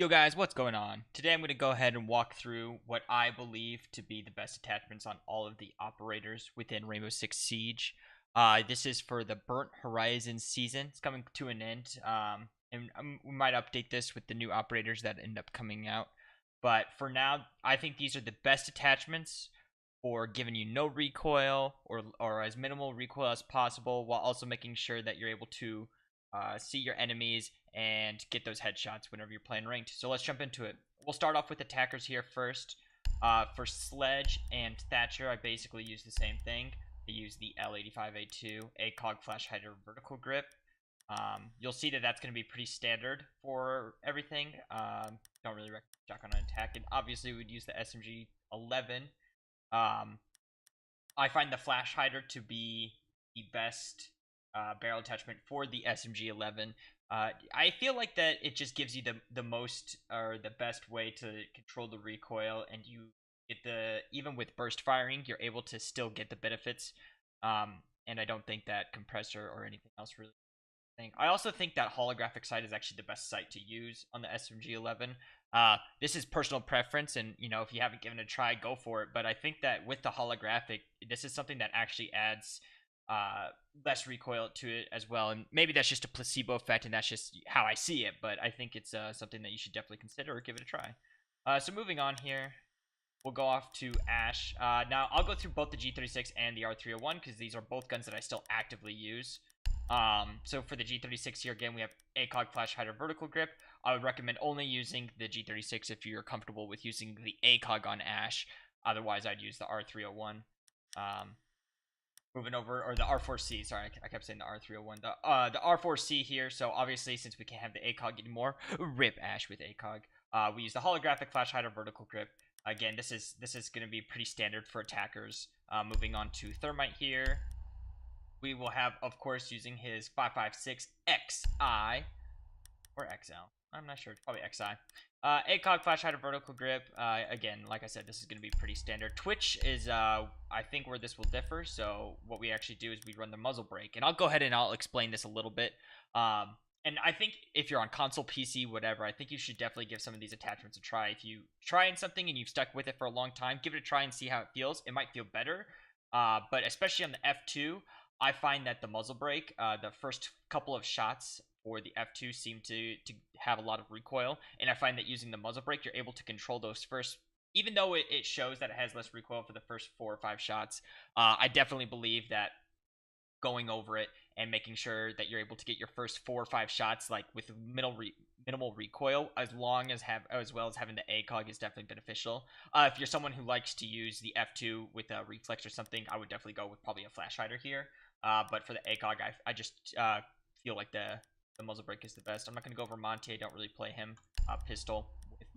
Yo guys, what's going on? Today I'm going to go ahead and walk through what I believe to be the best attachments on all of the operators within Rainbow Six Siege. This is for the Burnt Horizons season. It's coming to an end, and we might update this with the new operators that end up coming out. But for now, I think these are the best attachments for giving you no recoil or as minimal recoil as possible, while also making sure that you're able to see your enemies and get those headshots whenever you're playing ranked. So let's jump into it. We'll start off with attackers here first. For Sledge and Thatcher, I basically use the same thing. I use the L85A2 Acog Flash Hider Vertical Grip. You'll see that that's going to be pretty standard for everything. Don't really recommend Jackal on attack, and obviously we'd use the SMG 11. I find the Flash Hider to be the best barrel attachment for the SMG 11. I feel like that it just gives you the most or the best way to control the recoil, and you get even with burst firing, you're able to still get the benefits. And I don't think that compressor or anything else really. I also think that holographic sight is actually the best sight to use on the SMG 11. This is personal preference, and if you haven't given it a try, go for it. But I think that with the holographic, this is something that actually adds less recoil to it as well, and maybe that's just a placebo effect and that's just how I see it, but I think it's something that you should definitely consider or give it a try. So moving on here, we'll go off to Ash. Now I'll go through both the G36 and the R301 because these are both guns that I still actively use. So for the G36 here, again, we have ACOG Flash Hider Vertical Grip. I would recommend only using the G36 if you're comfortable with using the ACOG on Ash. Otherwise, I'd use the R301. Moving over, or the R4C, sorry, I kept saying the R301. The R4C here, so obviously, since we can't have the ACOG anymore, rip Ash with ACOG. We use the holographic Flash Hider Vertical Grip. Again, this is going to be pretty standard for attackers. Moving on to Thermite here. We will have, of course, using his 5.56 XI, or XL. I'm not sure, it's probably XI. ACOG Flash Hider Vertical Grip. Again, like I said, this is going to be pretty standard. Twitch is, I think, where this will differ. So what we actually do is we run the Muzzle Break. And I'll go ahead and I'll explain this a little bit. And I think if you're on console, PC, whatever, I think you should definitely give some of these attachments a try. If you try something and you've stuck with it for a long time, give it a try and see how it feels. It might feel better. But especially on the F2, I find that the Muzzle Break, the first couple of shots for the F2 seem to have a lot of recoil, and I find that using the Muzzle Break, you're able to control those first, even though it shows that it has less recoil for the first 4 or 5 shots. I definitely believe that going over it and making sure that you're able to get your first 4 or 5 shots like with minimal recoil, as well as having the ACOG, is definitely beneficial. If you're someone who likes to use the F2 with a Reflex or something, I would definitely go with probably a Flash Hider here. But for the ACOG, I just feel like the Muzzle Break is the best. I'm not going to go over Monty. I don't really play him. Pistol with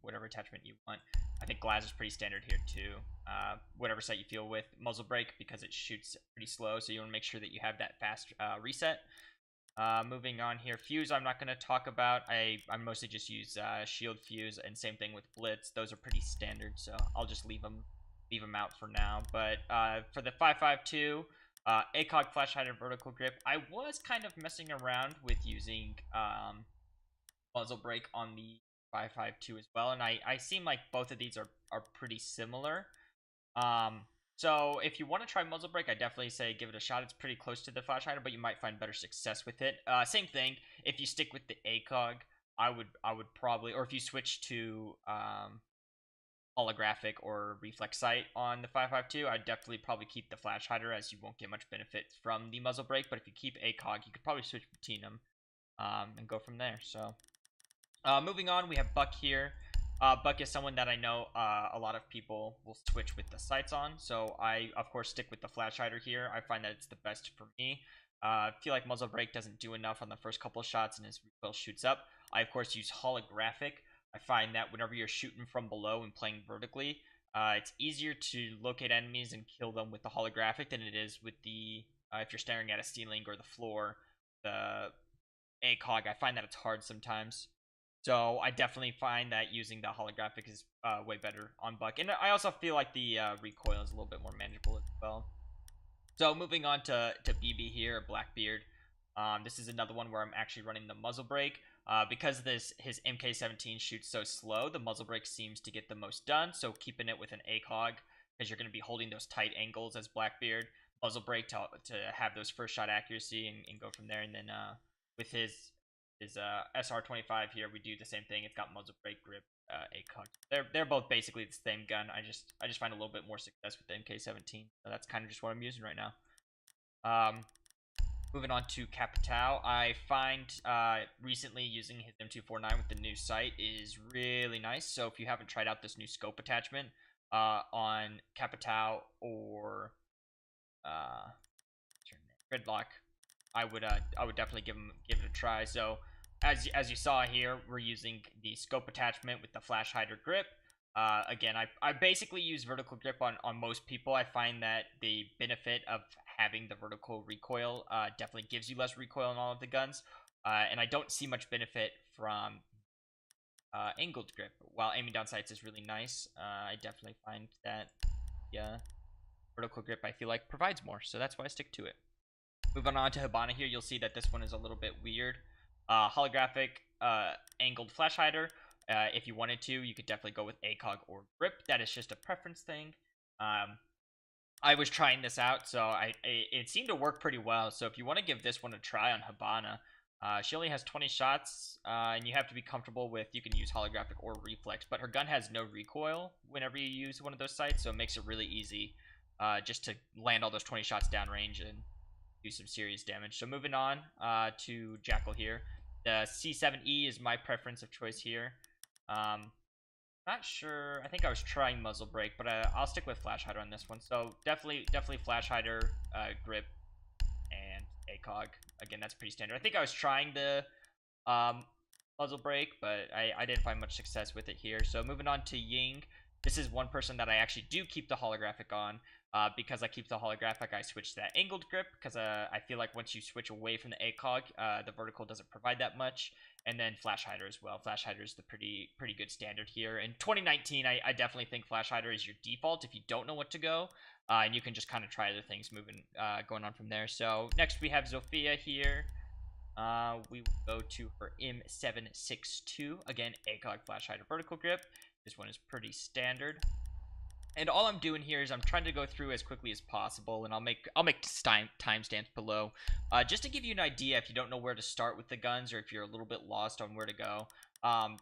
whatever attachment you want. I think Glass is pretty standard here too. Whatever sight you feel with. Muzzle Break, because it shoots pretty slow, so you want to make sure that you have that fast reset. Moving on here, Fuse I'm not going to talk about. I mostly just use Shield Fuse, and same thing with Blitz. Those are pretty standard, so I'll just leave them out for now. But for the 5.52, ACOG Flash Hider Vertical Grip, I was kind of messing around with using Muzzle Break on the 5.52 as well, and I seem like both of these are pretty similar. So if you want to try Muzzle Break, I definitely say give it a shot. It's pretty close to the Flash Hider, but you might find better success with it. Same thing, if you stick with the ACOG, I would probably, or if you switch to holographic or reflex sight on the 5.52, I'd definitely probably keep the Flash Hider, as you won't get much benefit from the Muzzle Break. But if you keep ACOG, you could probably switch between them and go from there. So moving on, we have Buck here. Buck is someone that I know a lot of people will switch with the sights on, so I of course stick with the Flash Hider here. I find that it's the best for me. I feel like Muzzle Break doesn't do enough on the first couple of shots and his recoil shoots up. I of course use holographic. I find that whenever you're shooting from below and playing vertically, it's easier to locate enemies and kill them with the holographic than it is with the if you're staring at a ceiling or the floor. The ACOG, I find that it's hard sometimes. So I definitely find that using the holographic is way better on Buck. And I also feel like the recoil is a little bit more manageable as well. So moving on to BB here, Blackbeard. This is another one where I'm actually running the Muzzle Break. Because his MK17 shoots so slow, the muzzle break seems to get the most done. So keeping it with an Acog, because you're going to be holding those tight angles as Blackbeard. Muzzle break to have those first shot accuracy and go from there. And then with his SR25 here, we do the same thing. It's got muzzle break, grip, Acog. They're both basically the same gun. I just find a little bit more success with the MK17. So that's kind of just what I'm using right now. Moving on to Capital, I find recently using his M249 with the new sight is really nice. So if you haven't tried out this new scope attachment on Capital or Gridlock, I would definitely give it a try. So as you saw here, we're using the scope attachment with the flash hider grip. Again, I basically use vertical grip on most people. I find that the benefit of having the vertical recoil definitely gives you less recoil in all of the guns. And I don't see much benefit from angled grip. While aiming down sights is really nice, I definitely find that vertical grip, I feel like, provides more. So that's why I stick to it. Moving on to Habana here, you'll see that this one is a little bit weird. Holographic angled flash hider. If you wanted to, you could definitely go with Acog or grip. That is just a preference thing. I was trying this out, so it seemed to work pretty well. So if you want to give this one a try on Habana, she only has 20 shots, and you have to be comfortable with, you can use holographic or reflex, but her gun has no recoil whenever you use one of those sights, so it makes it really easy just to land all those 20 shots downrange and do some serious damage. So moving on to Jackal here. The C7E is my preference of choice here. Not sure. I think I was trying muzzle break, but I'll stick with flash hider on this one. So definitely flash hider, grip, and Acog. Again, that's pretty standard. I think I was trying the muzzle break, but I didn't find much success with it here. So moving on to Ying. This is one person that I actually do keep the holographic on. Because I keep the holographic, I switch to that angled grip, because I feel like once you switch away from the Acog, the vertical doesn't provide that much. And then flash hider as well. Flash hider is the pretty good standard here. In 2019, I definitely think flash hider is your default if you don't know what to go. And you can just kind of try other things going on from there. So next we have Zofia here. We will go to her M762. Again, Acog flash hider vertical grip. This one is pretty standard. And all I'm doing here is I'm trying to go through as quickly as possible, and I'll make timestamps below, just to give you an idea if you don't know where to start with the guns, or if you're a little bit lost on where to go.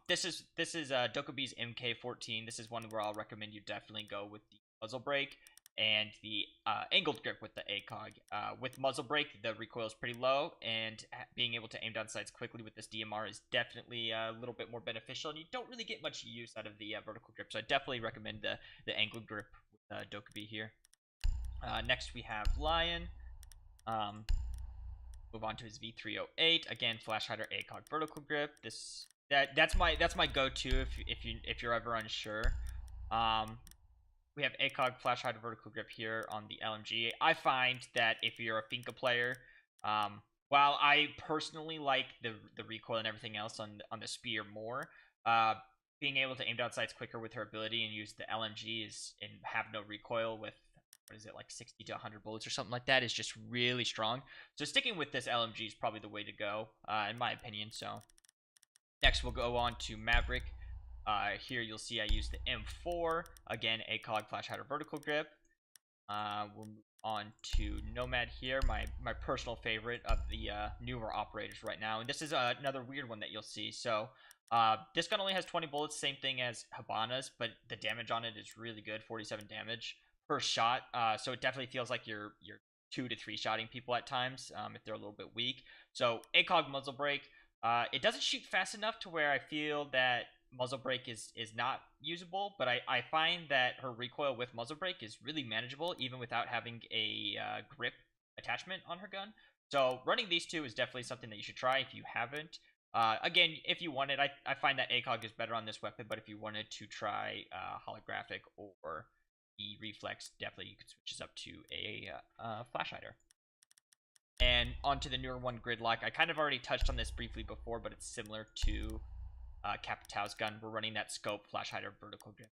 This is Khabees Mk14. This is one where I'll recommend you definitely go with the muzzle break and the angled grip with the Acog. With muzzle break, the recoil is pretty low, and being able to aim down sights quickly with this DMR is definitely a little bit more beneficial, and you don't really get much use out of the vertical grip, so I definitely recommend the angled grip with Khabees here. Next we have Lion. Move on to his V308. Again, flash hider Acog vertical grip. That's my go-to if you're ever unsure. We have Acog flash hider vertical grip here on the LMG. I find that if you're a Finka player, while I personally like the recoil and everything else on the Spear more, being able to aim down sights quicker with her ability and use the LMG and have no recoil with, what is it, like 60 to 100 bullets or something like that, is just really strong. So sticking with this LMG is probably the way to go, in my opinion. So next we'll go on to Maverick. Here you'll see I use the M4. Again, Acog flash hider vertical grip. We'll move on to Nomad here, my personal favorite of the newer operators right now. And this is another weird one that you'll see. So this gun only has 20 bullets, same thing as Habana's, but the damage on it is really good, 47 damage per shot. So it definitely feels like you're 2 to 3 shotting people at times if they're a little bit weak. So Acog muzzle break. It doesn't shoot fast enough to where I feel that muzzle break is not usable, but I find that her recoil with muzzle break is really manageable even without having a grip attachment on her gun. So running these two is definitely something that you should try if you haven't. Again, if you wanted, I find that Acog is better on this weapon, but if you wanted to try holographic or the reflex, definitely you could switch this up to a flash hider. And onto the newer one, Gridlock. I kind of already touched on this briefly before, but it's similar to Capital's gun. We're running that scope flash hider vertical grip.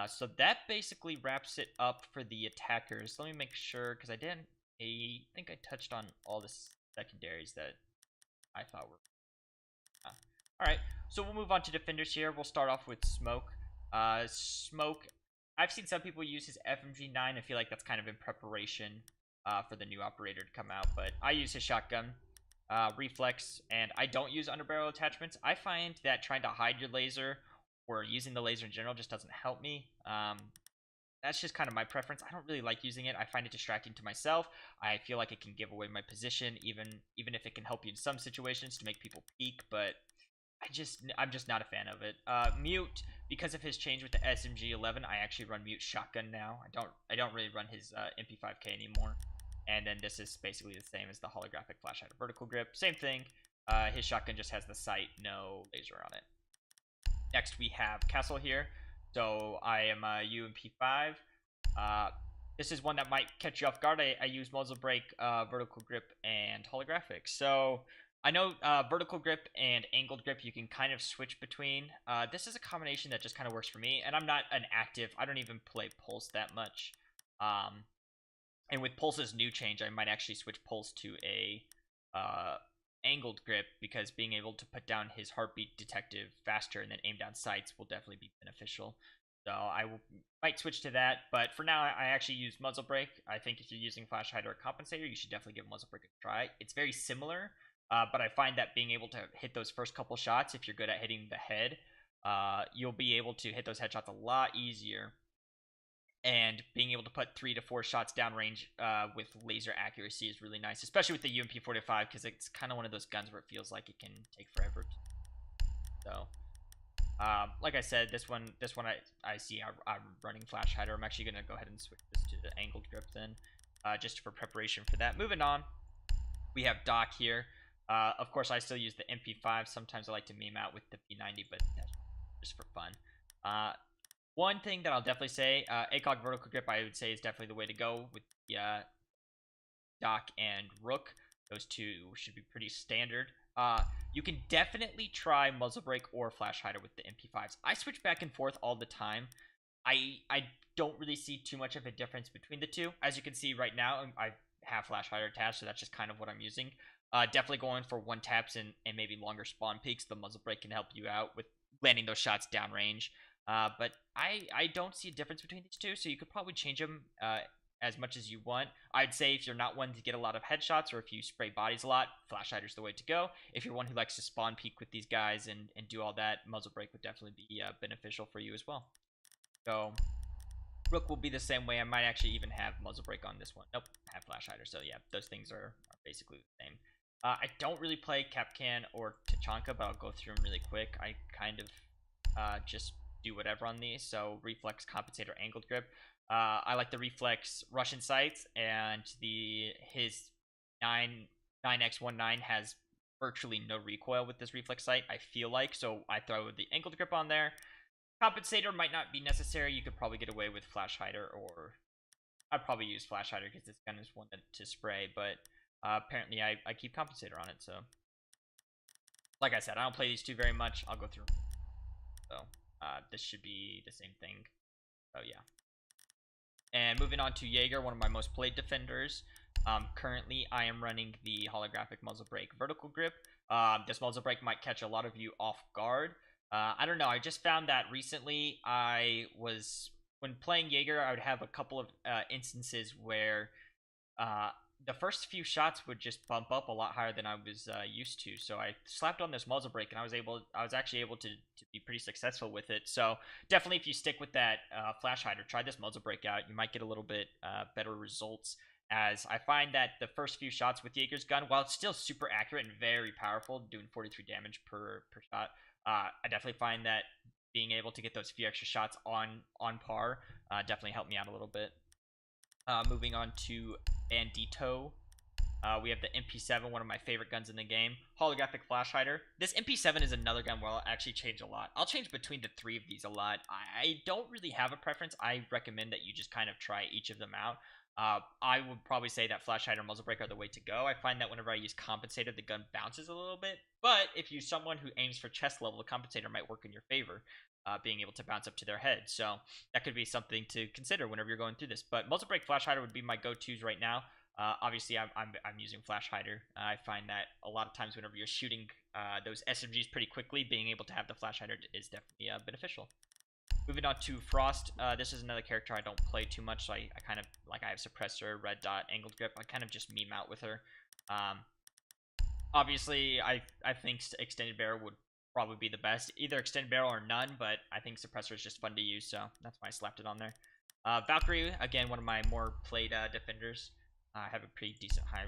So that basically wraps it up for the attackers. Let me make sure, because I think I touched on all the secondaries that I thought were Alright, so we'll move on to defenders here. We'll start off with Smoke. Smoke, I've seen some people use his FMG9. I feel like that's kind of in preparation for the new operator to come out, but I use his shotgun, Reflex, and I don't use underbarrel attachments. I find that trying to hide your laser or using the laser in general just doesn't help me. That's just kind of my preference. I don't really like using it. I find it distracting to myself. I feel like it can give away my position, even if it can help you in some situations to make people peek, but I'm just not a fan of it. Mute, because of his change with the SMG11, I actually run Mute shotgun now. I don't really run his MP5K anymore. And then this is basically the same as the holographic flash hider vertical grip. Same thing. His shotgun just has the sight, no laser on it. Next we have Castle here. So I am a UMP5. This is one that might catch you off guard. I use Muzzle Break, vertical grip, and holographic. So I know vertical grip and angled grip you can kind of switch between. This is a combination that just kind of works for me, and I'm not an active. I don't even play Pulse that much. And with Pulse's new change, I might actually switch Pulse to a angled grip, because being able to put down his heartbeat detective faster and then aim down sights will definitely be beneficial. So I might switch to that, but for now I actually use Muzzle Break. I think if you're using Flash Hider or Compensator, you should definitely give Muzzle Break a try. It's very similar, but I find that being able to hit those first couple shots, if you're good at hitting the head, you'll be able to hit those headshots a lot easier. And being able to put 3 to 4 shots downrange with laser accuracy is really nice, especially with the UMP45, because it's kind of one of those guns where it feels like it can take forever. So, like I said, this one I see I'm running Flash Hider. I'm actually going to go ahead and switch this to the angled grip then, just for preparation for that. Moving on, we have Doc here. Of course, I still use the MP5. Sometimes I like to meme out with the P90, but that's just for fun. One thing that I'll definitely say, Acog vertical grip, I would say, is definitely the way to go with the Doc and Rook. Those two should be pretty standard. You can definitely try Muzzle Break or Flash Hider with the MP5s. I switch back and forth all the time. I don't really see too much of a difference between the two. As you can see right now, I have Flash Hider attached, so that's just kind of what I'm using. Definitely going for one taps and maybe longer spawn peaks. The Muzzle Break can help you out with landing those shots downrange. But I don't see a difference between these two, so you could probably change them as much as you want. I'd say if you're not one to get a lot of headshots, or if you spray bodies a lot, Flash Hider's the way to go. If you're one who likes to spawn peek with these guys and do all that, Muzzle Break would definitely be beneficial for you as well. So Rook will be the same way. I might actually even have Muzzle Break on this one. Nope, I have Flash Hider. So yeah, those things are basically the same. I don't really play Kapkan or Tachanka, but I'll go through them really quick. I kind of just do whatever on these. So Reflex, Compensator, angled grip. I like the Reflex Russian sights, and his 9x19 has virtually no recoil with this Reflex sight, I feel like, so I throw the angled grip on there. Compensator might not be necessary. You could probably get away with Flash Hider, or I'd probably use Flash Hider because this gun is one to spray, but apparently I keep Compensator on it. So like I said, I don't play these two very much. I'll go through. So this should be the same thing. Oh yeah. And moving on to Jaeger, one of my most played defenders. Currently, I am running the holographic Muzzle Break vertical grip. This Muzzle Break might catch a lot of you off guard. I don't know. I just found that recently when playing Jaeger, I would have a couple of instances where the first few shots would just bump up a lot higher than I was used to. So I slapped on this Muzzle Break, and I was actually able to be pretty successful with it. So definitely, if you stick with that Flash Hider, try this Muzzle Break out. You might get a little bit better results, as I find that the first few shots with Jaeger's gun, while it's still super accurate and very powerful, doing 43 damage per shot, I definitely find that being able to get those few extra shots on par definitely helped me out a little bit. Moving on to Bandito. We have the MP7, one of my favorite guns in the game. Holographic Flash Hider. This MP7 is another gun where I'll actually change a lot. I'll change between the three of these a lot. I don't really have a preference. I recommend that you just kind of try each of them out. I would probably say that Flash Hider and Muzzle Break are the way to go. I find that whenever I use Compensator, the gun bounces a little bit. But if you're someone who aims for chest level, the Compensator might work in your favor, being able to bounce up to their head. So that could be something to consider whenever you're going through this. But Muzzle Break, Flash Hider would be my go-tos right now. Obviously, I'm using Flash Hider. I find that a lot of times whenever you're shooting those SMGs pretty quickly, being able to have the flash hider is definitely beneficial. Moving on to Frost, this is another character I don't play too much, so I kind of, like, I have Suppressor, Red Dot, Angled Grip, I kind of just meme out with her. Obviously, I think Extended Barrel would probably be the best, either Extended Barrel or none, but I think Suppressor is just fun to use, so that's why I slapped it on there. Valkyrie, again, one of my more played defenders. I have a pretty decent high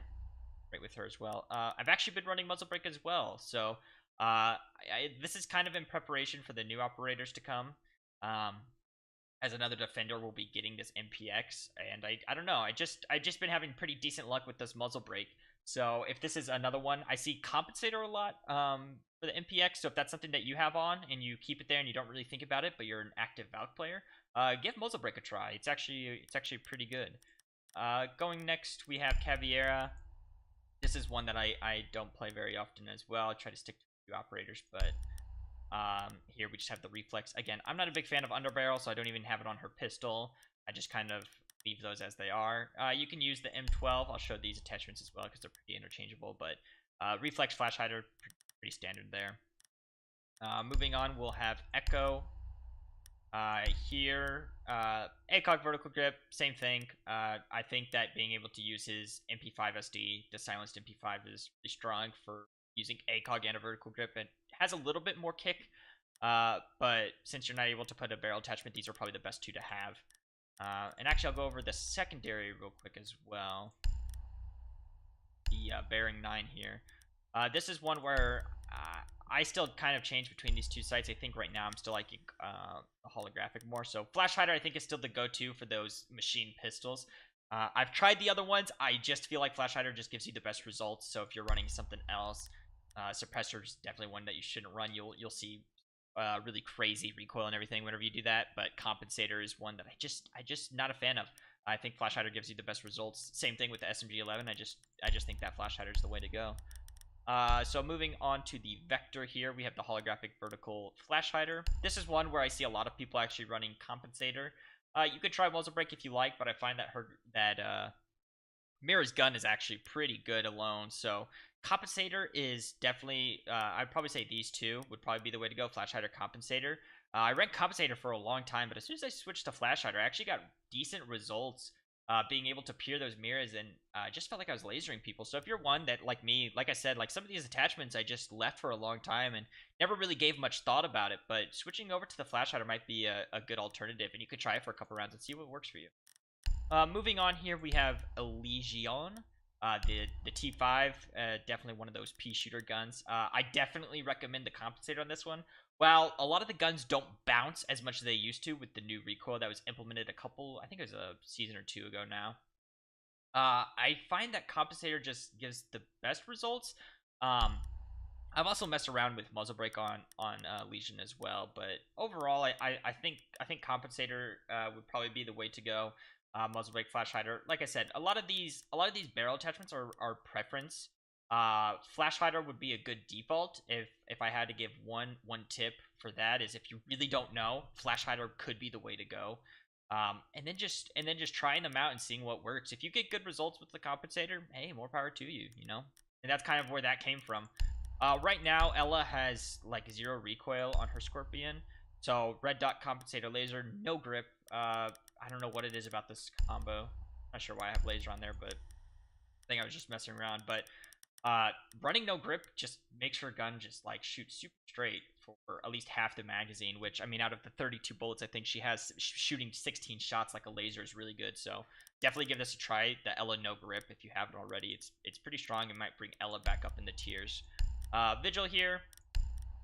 rate with her as well. I've actually been running Muzzle Break as well, so this is kind of in preparation for the new operators to come. As another defender will be getting this MPX, and I don't know, I just been having pretty decent luck with this Muzzle Break. So if this is another one, I see Compensator a lot for the MPX. So if that's something that you have on and you keep it there and you don't really think about it, but you're an active Valk player, give Muzzle Break a try. It's actually pretty good. Going next, we have Caveira. This is one that I don't play very often as well. I try to stick to a few operators, but here we just have the Reflex. Again, I'm not a big fan of Underbarrel, so I don't even have it on her pistol. I just kind of leave those as they are. You can use the M12. I'll show these attachments as well because they're pretty interchangeable, but Reflex Flash Hider, pretty standard there. Moving on, we'll have Ekko. Here, Acog Vertical Grip, same thing. I think that being able to use his MP5 SD, the silenced MP5, is really strong for using Acog and a Vertical Grip. It has a little bit more kick, but since you're not able to put a barrel attachment, these are probably the best two to have. And actually, I'll go over the secondary real quick as well. The Bearing 9 here. This is one where I still kind of change between these two sites. I think right now I'm still liking the holographic more. So Flash Hider I think is still the go-to for those machine pistols. I've tried the other ones. I just feel like Flash Hider just gives you the best results. So if you're running something else, Suppressor is definitely one that you shouldn't run. You'll see really crazy recoil and everything whenever you do that. But Compensator is one that I just not a fan of. I think Flash Hider gives you the best results. Same thing with the SMG-11. I just think that Flash Hider is the way to go. So moving on to the Vector here, we have the holographic vertical Flash Hider. This is one where I see a lot of people actually running Compensator. You could try Muzzle Break if you like, but I find that Mira's gun is actually pretty good alone. So Compensator is definitely, I'd probably say these two would probably be the way to go, Flash Hider, Compensator. I ran Compensator for a long time, but as soon as I switched to Flash Hider, I actually got decent results being able to peer those mirrors, and just felt like I was lasering people. So if you're one that, like me, like I said, like some of these attachments I just left for a long time and never really gave much thought about it, but switching over to the Flash Hider might be a good alternative, and you could try it for a couple rounds and see what works for you. Moving on here, we have Elysion. The T5, definitely one of those pea shooter guns. I definitely recommend the Compensator on this one. While a lot of the guns don't bounce as much as they used to with the new recoil that was implemented I think it was a season or two ago now. I find that Compensator just gives the best results. I've also messed around with Muzzle Break on Legion as well, but overall, I think Compensator would probably be the way to go. Muzzle Break, Flash Hider. Like I said, a lot of these barrel attachments are preference. Flash Hider would be a good default. If I had to give one tip for that, is if you really don't know, Flash Hider could be the way to go. And then just trying them out and seeing what works. If you get good results with the Compensator, hey, more power to you, you know? And that's kind of where that came from. Right now, Ella has like 0 recoil on her Scorpion. So red dot Compensator laser, no grip. I don't know what it is about this combo. Not sure why I have laser on there, but I think I was just messing around. But running no grip just makes her gun just like shoot super straight for at least half the magazine, which, I mean, out of the 32 bullets I think she has, shooting 16 shots like a laser is really good. So definitely give this a try, the Ella no grip, if you haven't already. It's pretty strong. It might bring Ella back up in the tiers. Vigil here,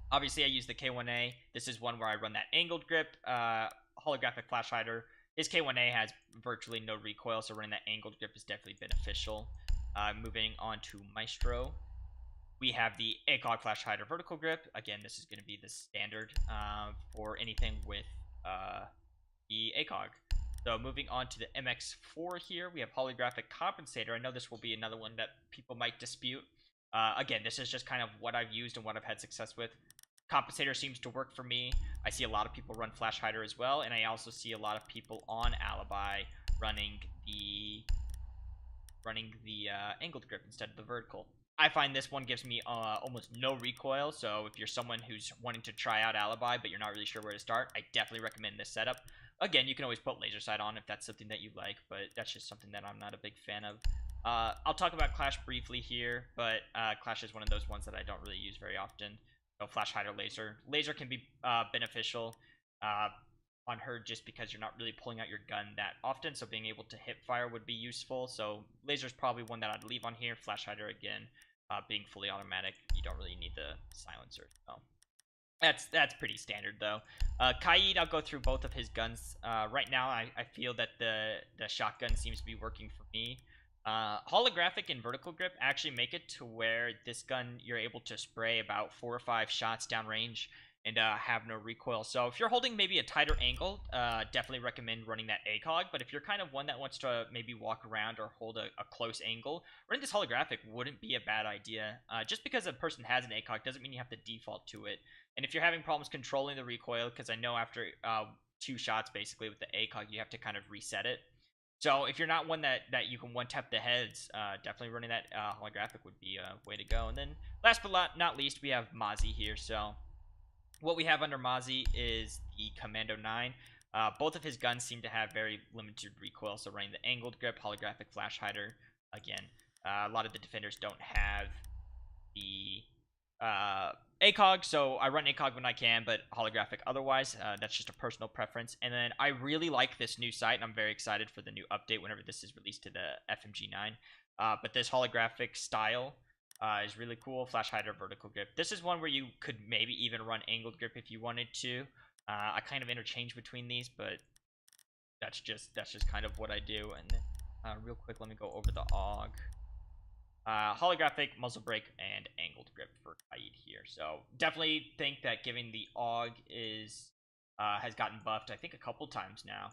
obviously I use the K1A. This is one where I run that angled grip, holographic Flash Hider. His K1A has virtually no recoil, so running that angled grip is definitely beneficial. Moving on to Maestro, we have the Acog Flash Hider vertical grip. Again, this is going to be the standard for anything with the Acog. So moving on to the MX4 here, we have Holographic Compensator. I know this will be another one that people might dispute. Again, this is just kind of what I've used and what I've had success with. Compensator seems to work for me. I see a lot of people run Flash Hider as well, and I also see a lot of people on Alibi running the angled grip instead of the vertical. I find this one gives me almost no recoil, so if you're someone who's wanting to try out Alibi but you're not really sure where to start, I definitely recommend this setup. Again, you can always put laser sight on if that's something that you like, but that's just something that I'm not a big fan of. I'll talk about Clash briefly here, but Clash is one of those ones that I don't really use very often. So Flash Hider Laser. Laser can be beneficial on her just because you're not really pulling out your gun that often, so being able to hip fire would be useful. So Laser's probably one that I'd leave on here. Flash Hider, again, being fully automatic, you don't really need the silencer. So that's pretty standard, though. Kaid, I'll go through both of his guns. Right now, I feel that the shotgun seems to be working for me. Holographic and vertical grip actually make it to where this gun, you're able to spray about 4 or 5 shots downrange and have no recoil. So if you're holding maybe a tighter angle, definitely recommend running that Acog. But if you're kind of one that wants to maybe walk around or hold a close angle, running this holographic wouldn't be a bad idea. Just because a person has an Acog doesn't mean you have to default to it. And if you're having problems controlling the recoil, because I know after 2 shots basically with the Acog, you have to kind of reset it. So if you're not one that you can one-tap the heads, definitely running that holographic would be a way to go. And then last but not least, we have Mozzie here. So what we have under Mozzie is the Commando 9. Both of his guns seem to have very limited recoil, so running the angled grip, holographic flash hider. Again, a lot of the defenders don't have the Acog, so I run Acog when I can, but holographic otherwise. That's just a personal preference. And then I really like this new sight, and I'm very excited for the new update whenever this is released to the FMG9. But this holographic style is really cool. Flash hider, vertical grip. This is one where you could maybe even run angled grip if you wanted to. I kind of interchange between these, but that's just kind of what I do. And then, real quick, let me go over the AUG. Holographic, muzzle break, and angled grip for Kaid here. So definitely think that given the AUG is has gotten buffed, I think a couple times now,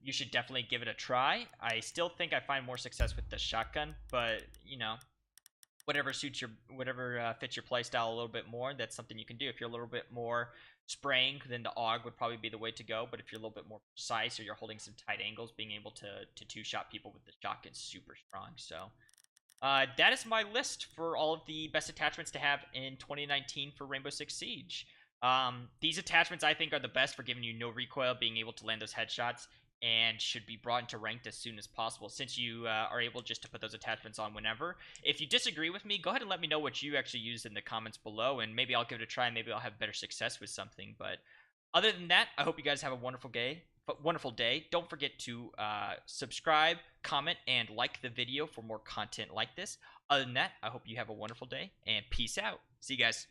you should definitely give it a try. I still think I find more success with the shotgun, but you know, whatever fits your playstyle a little bit more, that's something you can do. If you're a little bit more spraying, then the AUG would probably be the way to go. But if you're a little bit more precise or you're holding some tight angles, being able to two-shot people with the shotgun is super strong. So that is my list for all of the best attachments to have in 2019 for Rainbow Six Siege. These attachments I think are the best for giving you no recoil, being able to land those headshots, and should be brought into ranked as soon as possible, since you are able just to put those attachments on whenever. If you disagree with me, go ahead and let me know what you actually use in the comments below, and maybe I'll give it a try, maybe I'll have better success with something. But other than that, I hope you guys have a wonderful day. Don't forget to subscribe, comment, and like the video for more content like this. Other than that, I hope you have a wonderful day, and peace out. See you guys.